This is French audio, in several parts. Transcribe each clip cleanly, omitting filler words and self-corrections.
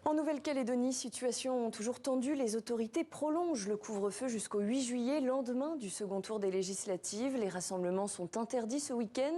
En Nouvelle-Calédonie, situation toujours tendue. Les autorités prolongent le couvre-feu jusqu'au 8 juillet, lendemain du second tour des législatives. Les rassemblements sont interdits ce week-end,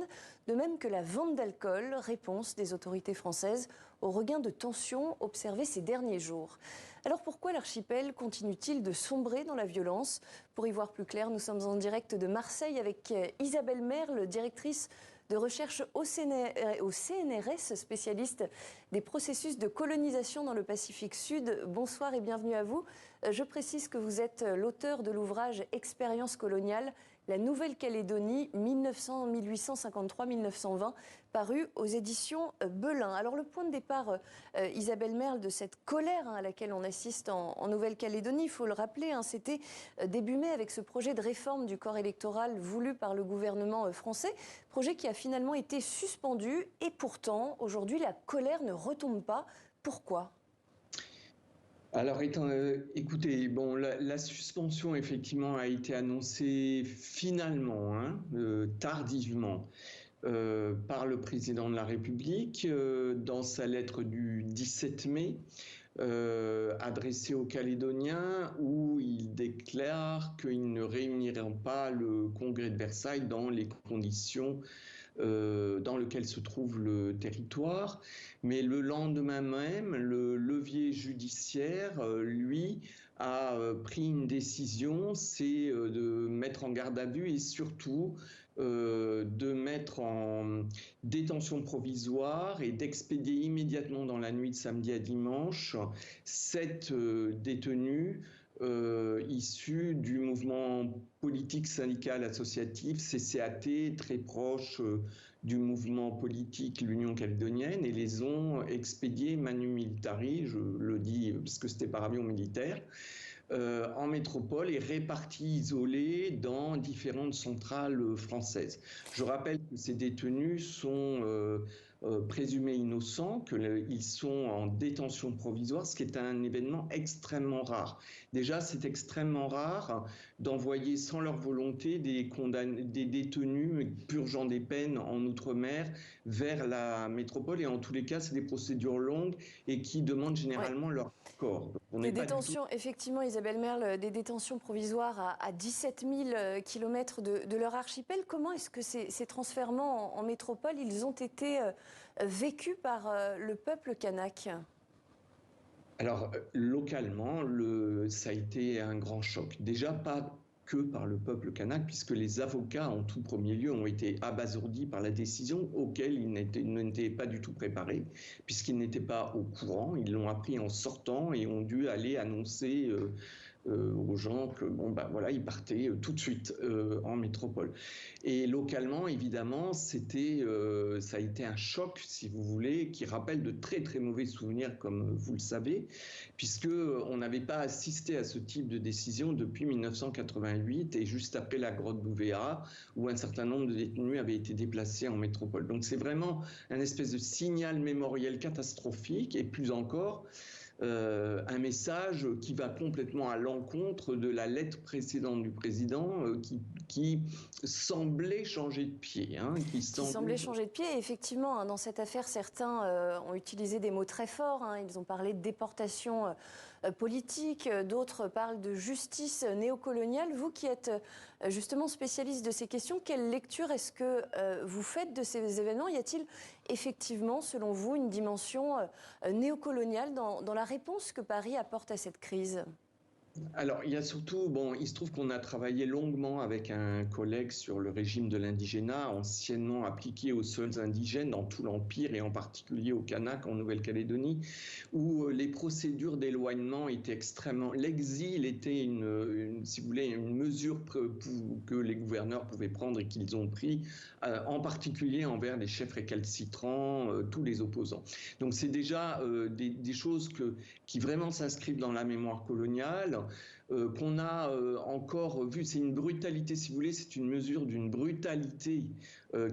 de même que la vente d'alcool, réponse des autorités françaises au regain de tension observé ces derniers jours. Alors pourquoi l'archipel continue-t-il de sombrer dans la violence? Pour y voir plus clair, nous sommes en direct de Marseille avec Isabelle Merle, directrice de recherche au CNRS, spécialiste des processus de colonisation dans le Pacifique Sud. Bonsoir et bienvenue à vous. Je précise que vous êtes l'auteur de l'ouvrage Expérience coloniale, la Nouvelle-Calédonie 1853-1920, paru aux éditions Belin. Alors le point de départ, Isabelle Merle, de cette colère à laquelle on assiste en Nouvelle-Calédonie, il faut le rappeler, c'était début mai avec ce projet de réforme du corps électoral voulu par le gouvernement français, projet qui a finalement été suspendu et pourtant aujourd'hui la colère ne retombe pas. Pourquoi ? Alors, écoutez, bon, la suspension, effectivement, a été annoncée finalement, tardivement, par le président de la République dans sa lettre du 17 mai, adressée aux Calédoniens, où il déclare qu'ils ne réuniront pas le congrès de Versailles dans les conditions dans lequel se trouve le territoire. Mais le lendemain même, le levier judiciaire, lui, a pris une décision, c'est de mettre en garde à vue et surtout de mettre en détention provisoire et d'expédier immédiatement dans la nuit de samedi à dimanche 7 détenus issus du mouvement politique syndical associatif CCAT, très proche du mouvement politique l'Union calédonienne, et les ont expédiés manu militari, je le dis parce que c'était par avion militaire, en métropole et répartis isolés dans différentes centrales françaises. Je rappelle que ces détenus sont présumés innocents, qu'ils sont en détention provisoire, ce qui est un événement extrêmement rare. Déjà, c'est extrêmement rare d'envoyer sans leur volonté des détenus purgeant des peines en Outre-mer vers la métropole. Et en tous les cas, c'est des procédures longues et qui demandent généralement leur corps. Des détentions, effectivement, Isabelle Merle, des détentions provisoires à 17 000 km de leur archipel. Comment est-ce que ces transfèrements en métropole, ils ont été vécus par le peuple kanak ? Alors, localement, ça a été un grand choc. Déjà, pas que par le peuple kanak, puisque les avocats, en tout premier lieu, ont été abasourdis par la décision auquel ils n'étaient pas du tout préparés, puisqu'ils n'étaient pas au courant. Ils l'ont appris en sortant et ont dû aller annoncer aux gens que ils partaient tout de suite en métropole. Et localement, évidemment, ça a été un choc, si vous voulez, qui rappelle de très très mauvais souvenirs, comme vous le savez, puisque on n'avait pas assisté à ce type de décision depuis 1988 et juste après la grotte d'Ouvéa, où un certain nombre de détenus avaient été déplacés en métropole. Donc c'est vraiment un espèce de signal mémoriel catastrophique, et plus encore, un message qui va complètement à l'encontre de la lettre précédente du président qui semblait changer de pied. Qui semblait changer de pied. Et effectivement, dans cette affaire, certains ont utilisé des mots très forts. Ils ont parlé de déportation politique, d'autres parlent de justice néocoloniale. Vous qui êtes justement spécialiste de ces questions, quelle lecture est-ce que vous faites de ces événements ? Y a-t-il effectivement, selon vous, une dimension néocoloniale dans la réponse que Paris apporte à cette crise ? Alors, il y a surtout, il se trouve qu'on a travaillé longuement avec un collègue sur le régime de l'indigénat, anciennement appliqué aux seuls indigènes dans tout l'Empire et en particulier au Kanak en Nouvelle-Calédonie, où les procédures d'éloignement étaient extrêmement... L'exil était si vous voulez, une mesure que les gouverneurs pouvaient prendre et qu'ils ont pris, en particulier envers les chefs récalcitrants, tous les opposants. Donc c'est déjà des choses qui vraiment s'inscrivent dans la mémoire coloniale. qu'on a encore vu. C'est une brutalité, si vous voulez, c'est une mesure d'une brutalité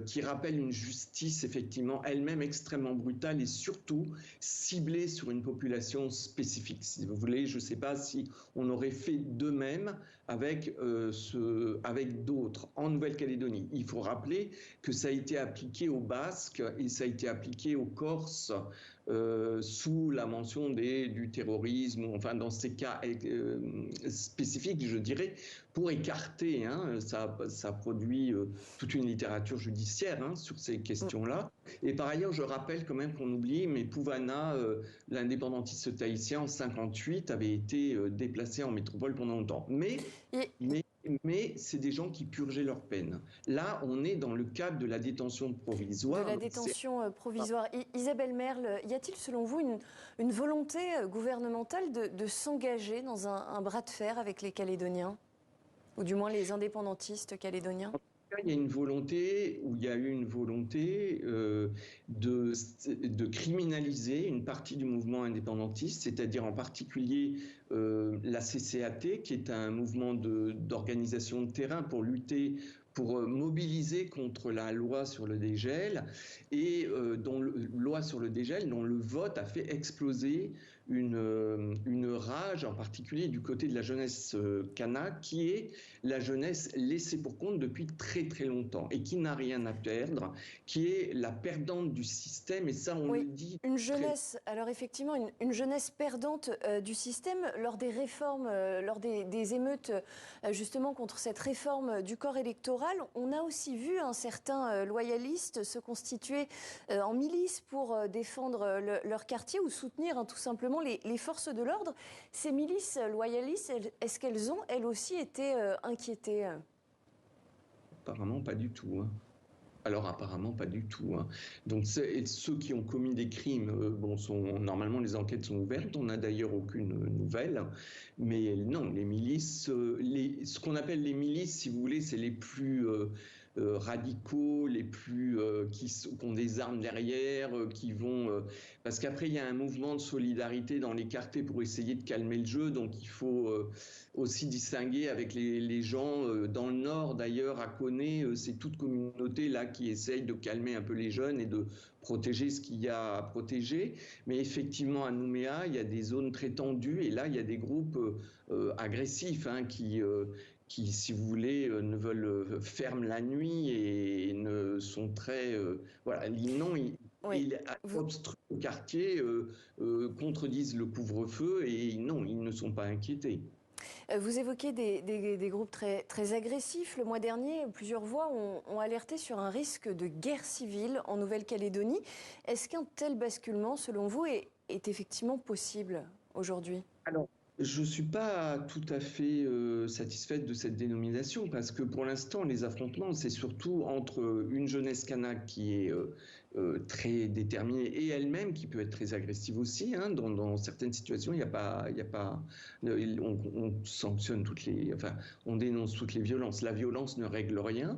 qui rappelle une justice, effectivement, elle-même extrêmement brutale et surtout ciblée sur une population spécifique. Si vous voulez, je ne sais pas si on aurait fait de même avec, avec d'autres en Nouvelle-Calédonie. Il faut rappeler que ça a été appliqué aux Basques et ça a été appliqué aux Corses sous la mention du terrorisme, enfin dans ces cas spécifiques, je dirais, pour écarter, hein, ça produit toute une littérature judiciaire hein, sur ces questions-là. Et par ailleurs, je rappelle quand même qu'on oublie, mais Pouvana, l'indépendantiste tahitien, en 1958, avait été déplacé en métropole pendant longtemps. Mais c'est des gens qui purgeaient leur peine. Là, on est dans le cadre de la détention provisoire. De la détention provisoire. Isabelle Merle, y a-t-il selon vous une volonté gouvernementale de s'engager dans un bras de fer avec les Calédoniens, ou du moins les indépendantistes calédoniens ? Il y a une volonté, ou il y a eu une volonté de criminaliser une partie du mouvement indépendantiste, c'est-à-dire en particulier la CCAT, qui est un mouvement d'organisation de terrain pour lutter, pour mobiliser contre la loi sur le dégel, et loi sur le dégel dont le vote a fait exploser une rage, en particulier du côté de la jeunesse kanak, qui est la jeunesse laissée pour compte depuis très très longtemps et qui n'a rien à perdre, qui est la perdante du système, et ça on le dit. Une jeunesse, alors effectivement, une jeunesse perdante du système lors des réformes, lors des émeutes justement contre cette réforme du corps électoral. On a aussi vu un certain loyaliste se constituer en milice pour défendre leur quartier ou soutenir tout simplement les forces de l'ordre. Ces milices loyalistes, est-ce qu'elles ont, elles aussi, été inquiétées ? Apparemment pas du tout. Hein. Alors apparemment pas du tout. Hein. Donc ceux qui ont commis des crimes, normalement les enquêtes sont ouvertes. On n'a d'ailleurs aucune nouvelle. Mais non, les milices, ce qu'on appelle les milices, si vous voulez, c'est les plus radicaux, les plus qui ont des armes derrière, qui vont parce qu'après il y a un mouvement de solidarité dans les quartiers pour essayer de calmer le jeu. Donc il faut aussi distinguer avec les gens dans le nord d'ailleurs à Koné, c'est toute communauté là qui essaye de calmer un peu les jeunes et de protéger ce qu'il y a à protéger. Mais effectivement à Nouméa il y a des zones très tendues et là il y a des groupes agressifs hein, qui si vous voulez, ne veulent ferment la nuit et ne sont très voilà. Non, ils obstruent le quartier, contredisent le couvre-feu et non, ils ne sont pas inquiétés. Vous évoquez des groupes très agressifs. Le mois dernier, plusieurs voix ont alerté sur un risque de guerre civile en Nouvelle-Calédonie. Est-ce qu'un tel basculement, selon vous, est effectivement possible aujourd'hui ? Alors, je ne suis pas tout à fait satisfaite de cette dénomination parce que pour l'instant, les affrontements, c'est surtout entre une jeunesse kanak qui est très déterminée et elle-même qui peut être très agressive aussi. Hein, dans certaines situations, il y a pas, on sanctionne on dénonce toutes les violences. La violence ne règle rien.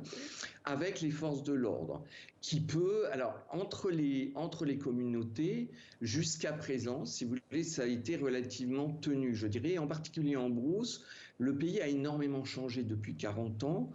Avec les forces de l'ordre, qui peut, alors entre les communautés, jusqu'à présent, si vous voulez, ça a été relativement tenu, je dirais, en particulier en brousse. Le pays a énormément changé depuis 40 ans.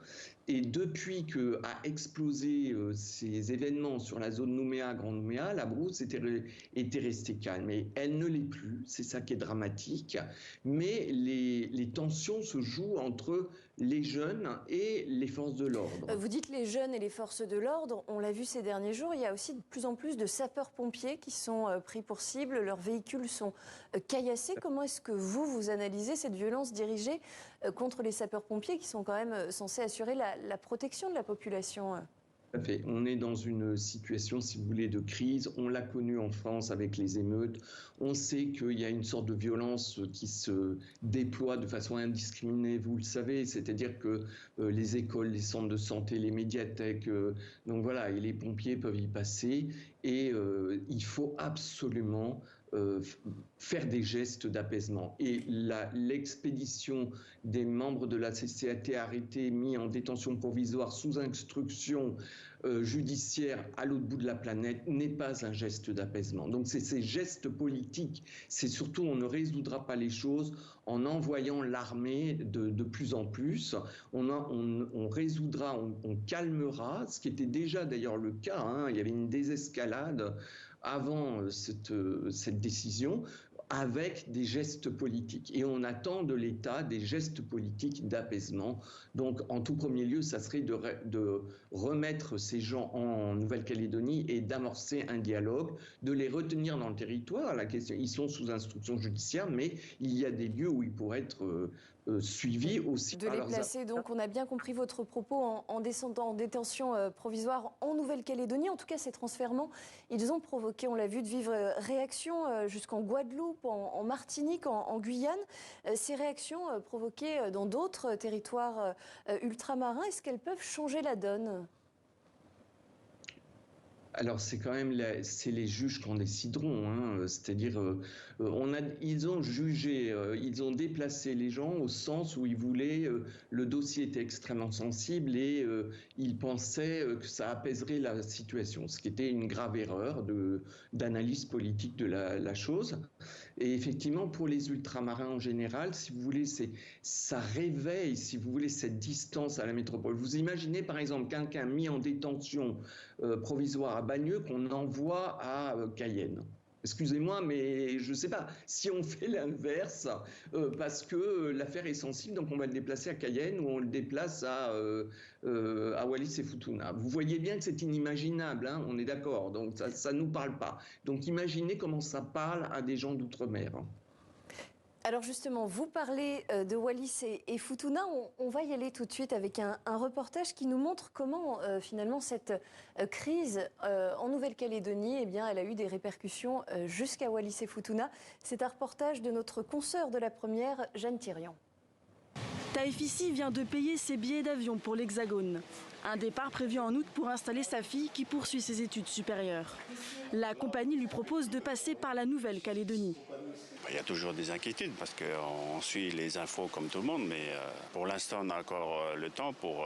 Et depuis qu'a explosé ces événements sur la zone Nouméa, Grand Nouméa, la brousse était restée calme. Et elle ne l'est plus, c'est ça qui est dramatique. Mais les tensions se jouent entre les jeunes et les forces de l'ordre. Vous dites les jeunes et les forces de l'ordre, on l'a vu ces derniers jours, il y a aussi de plus en plus de sapeurs-pompiers qui sont pris pour cible, leurs véhicules sont caillassés. Comment est-ce que vous analysez cette violence dirigée contre les sapeurs-pompiers qui sont quand même censés assurer la protection de la population ? Tout à fait. On est dans une situation, si vous voulez, de crise. On l'a connu en France avec les émeutes. On sait qu'il y a une sorte de violence qui se déploie de façon indiscriminée, vous le savez. C'est-à-dire que les écoles, les centres de santé, les médiathèques, donc voilà, et les pompiers peuvent y passer. Et il faut absolument faire des gestes d'apaisement. Et l'expédition des membres de la CCAT arrêtés, mis en détention provisoire sous instruction judiciaire à l'autre bout de la planète n'est pas un geste d'apaisement. Donc c'est ces gestes politiques, c'est surtout on ne résoudra pas les choses en envoyant l'armée de plus en plus. On résoudra, on calmera, ce qui était déjà d'ailleurs le cas, hein. Il y avait une désescalade avant cette décision, avec des gestes politiques. Et on attend de l'État des gestes politiques d'apaisement. Donc, en tout premier lieu, ça serait de remettre ces gens en Nouvelle-Calédonie et d'amorcer un dialogue, de les retenir dans le territoire. La question, ils sont sous instruction judiciaire, mais il y a des lieux où ils pourraient être suivis aussi. De les placer, donc on a bien compris votre propos, en détention provisoire en Nouvelle-Calédonie. En tout cas, ces transfèrements, ils ont provoqué, on l'a vu, de vives réactions jusqu'en Guadeloupe, en Martinique, en Guyane. Ces réactions provoquées dans d'autres territoires ultramarins, est-ce qu'elles peuvent changer la donne ? Alors c'est quand même c'est les juges qui en décideront, hein. C'est-à-dire ils ont jugé, ils ont déplacé les gens au sens où ils voulaient, le dossier était extrêmement sensible et ils pensaient que ça apaiserait la situation, ce qui était une grave erreur d'analyse politique de la chose. Et effectivement, pour les ultramarins en général, si vous voulez, ça réveille, si vous voulez, cette distance à la métropole. Vous imaginez, par exemple, quelqu'un mis en détention provisoire à Bagneux qu'on envoie à Cayenne. Excusez-moi, mais je ne sais pas. Si on fait l'inverse, parce que l'affaire est sensible, donc on va le déplacer à Cayenne ou on le déplace à Wallis et Futuna. Vous voyez bien que c'est inimaginable, hein, on est d'accord, donc ça ne nous parle pas. Donc imaginez comment ça parle à des gens d'outre-mer. Alors justement, vous parlez de Wallis et Futuna. On va y aller tout de suite avec un reportage qui nous montre comment finalement cette crise en Nouvelle-Calédonie, eh bien, elle a eu des répercussions jusqu'à Wallis et Futuna. C'est un reportage de notre consoeur de la première, Jeanne Thirion. Taïfissi vient de payer ses billets d'avion pour l'Hexagone. Un départ prévu en août pour installer sa fille qui poursuit ses études supérieures. La compagnie lui propose de passer par la Nouvelle-Calédonie. Il y a toujours des inquiétudes parce qu'on suit les infos comme tout le monde, mais pour l'instant on a encore le temps pour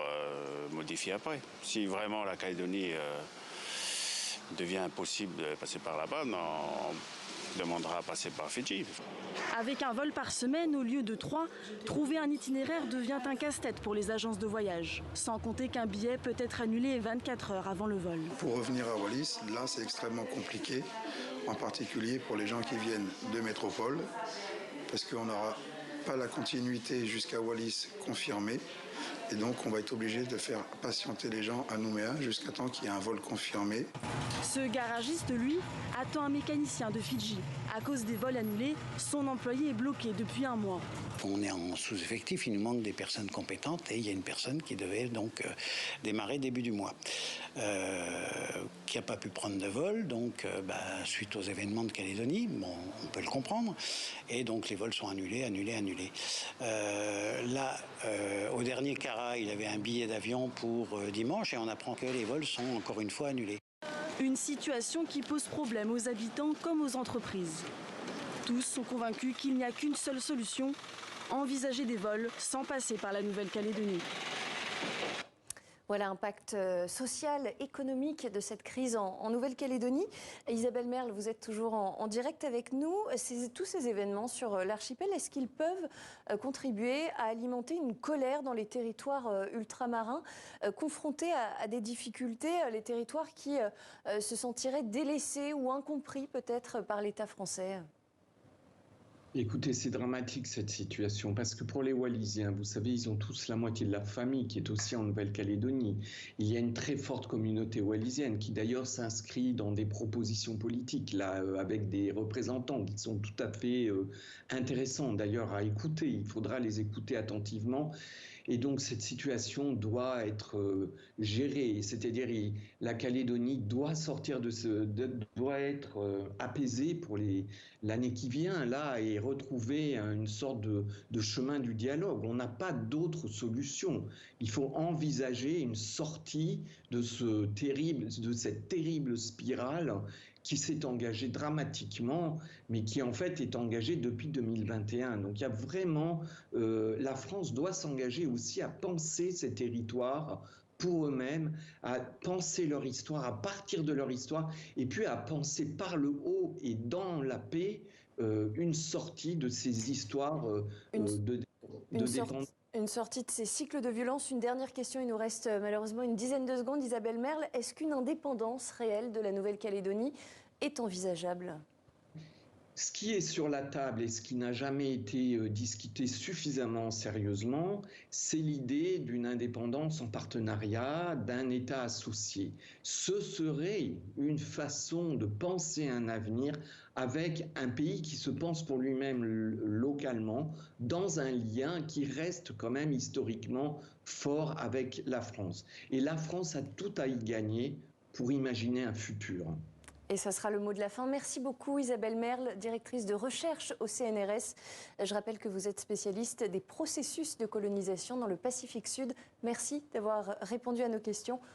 modifier après. Si vraiment la Calédonie devient impossible de passer par là-bas, on demandera à passer par Fidji. Avec un vol par semaine au lieu de 3, trouver un itinéraire devient un casse-tête pour les agences de voyage. Sans compter qu'un billet peut être annulé 24 heures avant le vol. Pour revenir à Wallis, là c'est extrêmement compliqué, en particulier pour les gens qui viennent de métropole, parce qu'on n'aura pas la continuité jusqu'à Wallis confirmée. Et donc, on va être obligé de faire patienter les gens à Nouméa jusqu'à temps qu'il y ait un vol confirmé. Ce garagiste, lui, attend un mécanicien de Fidji. À cause des vols annulés, son employé est bloqué depuis un mois. On est en sous-effectif, il nous manque des personnes compétentes et il y a une personne qui devait donc démarrer début du mois, qui n'a pas pu prendre de vol, donc suite aux événements de Calédonie, bon, on peut le comprendre, et donc les vols sont annulés. Au dernier Cara, il avait un billet d'avion pour dimanche et on apprend que les vols sont encore une fois annulés. Une situation qui pose problème aux habitants comme aux entreprises. Tous sont convaincus qu'il n'y a qu'une seule solution, envisager des vols sans passer par la Nouvelle-Calédonie. Voilà l'impact social, économique de cette crise en Nouvelle-Calédonie. Isabelle Merle, vous êtes toujours en direct avec nous. Tous ces événements sur l'archipel, est-ce qu'ils peuvent contribuer à alimenter une colère dans les territoires ultramarins, confrontés à des difficultés, les territoires qui se sentiraient délaissés ou incompris peut-être par l'État français ? Écoutez, c'est dramatique cette situation parce que pour les Wallisiens, vous savez, ils ont tous la moitié de leur famille qui est aussi en Nouvelle-Calédonie. Il y a une très forte communauté wallisienne qui d'ailleurs s'inscrit dans des propositions politiques là avec des représentants qui sont tout à fait intéressants d'ailleurs à écouter. Il faudra les écouter attentivement. Et donc cette situation doit être gérée, c'est-à-dire la Calédonie doit sortir doit être apaisée pour l'année qui vient là et retrouver une sorte de chemin du dialogue. On n'a pas d'autre solution. Il faut envisager une sortie de cette terrible spirale qui s'est engagée dramatiquement, mais qui en fait est engagée depuis 2021. Donc il y a vraiment, la France doit s'engager aussi à penser ces territoires pour eux-mêmes, à penser leur histoire, à partir de leur histoire, et puis à penser par le haut et dans la paix une sortie de ces histoires de dépendance. Une sortie de ces cycles de violence. Une dernière question, il nous reste malheureusement une dizaine de secondes. Isabelle Merle, est-ce qu'une indépendance réelle de la Nouvelle-Calédonie est envisageable ? Ce qui est sur la table et ce qui n'a jamais été discuté suffisamment sérieusement, c'est l'idée d'une indépendance en partenariat, d'un État associé. Ce serait une façon de penser un avenir avec un pays qui se pense pour lui-même localement, dans un lien qui reste quand même historiquement fort avec la France. Et la France a tout à y gagner pour imaginer un futur. Et ça sera le mot de la fin. Merci beaucoup Isabelle Merle, directrice de recherche au CNRS. Je rappelle que vous êtes spécialiste des processus de colonisation dans le Pacifique Sud. Merci d'avoir répondu à nos questions.